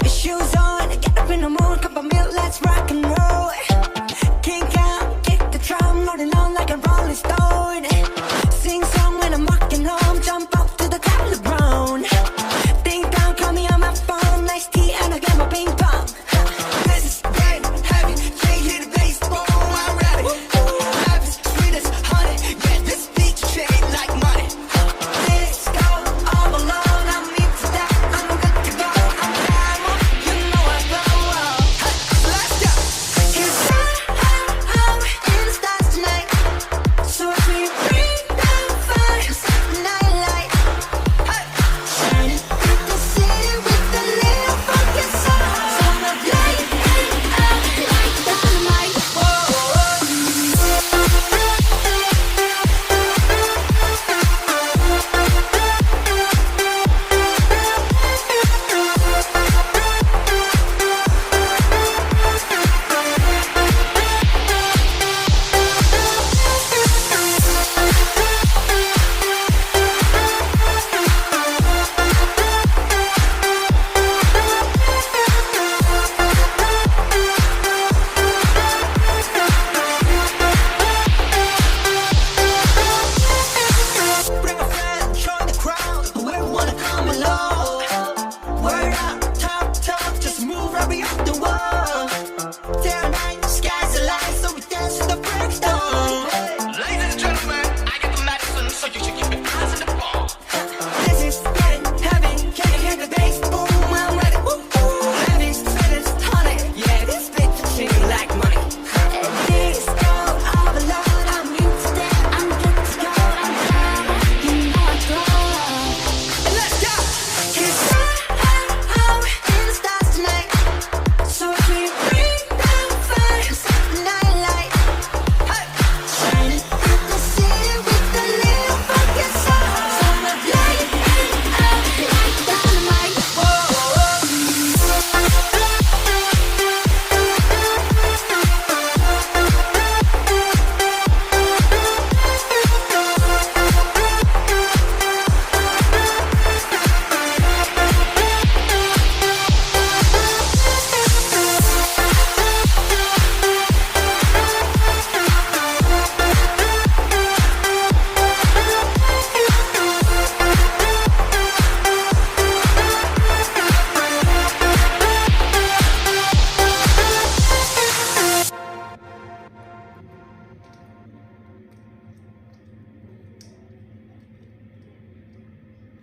Shoes on, get up in the morning, cup of milk, let's rock and roll. Kink out, kick the drum, rolling on like a rolling stone. Sing song when I'm walking home, jump up to the top of the brown. Ding dong, call me on my phone, nice tea and I get my ping pong. This is dead heavy, can't hear the bass, boom, I'm ready. Life is sweet as honey, yeah, this beat shade like money. Let's go all alone, I'm into that, I'm good to go, I'm fine, you know I go. Hey, let's go. 'Cause I'm in the stars tonight, so if we bring down fire, set the night light. Hey, shining through the city with a little funky soul. So I'm light up like dynamite. Bring a friend, join the crowd, whoever wanna come along. Word up, top, just move right beyond the wall. Day and night, sky's the light, so we dance to the break of dawn. Ladies and gentlemen, I got the medicine, so you should keep your eyes on the ball. This is getting heavy, can you hear the bass? Boom, I'm ready. Woo, woo. Heavy, sweet as honey, yeah, this beat shake like money. And this go all alone, I'm into that, I'm good to go, I'm fine, you know I go. And let's go. 'Cause I'm in the stars tonight, so if we bring down fire, set the night light. Hey, shining through the city with a little funky soul. So I'm light up like dynamite.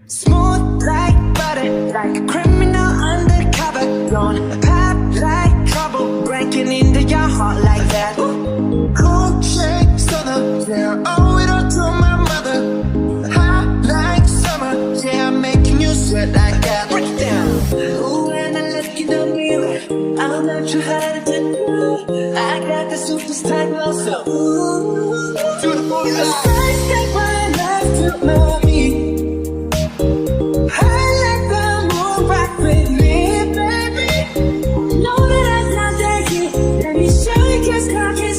Smooth like butter, like a criminal undercover. Don't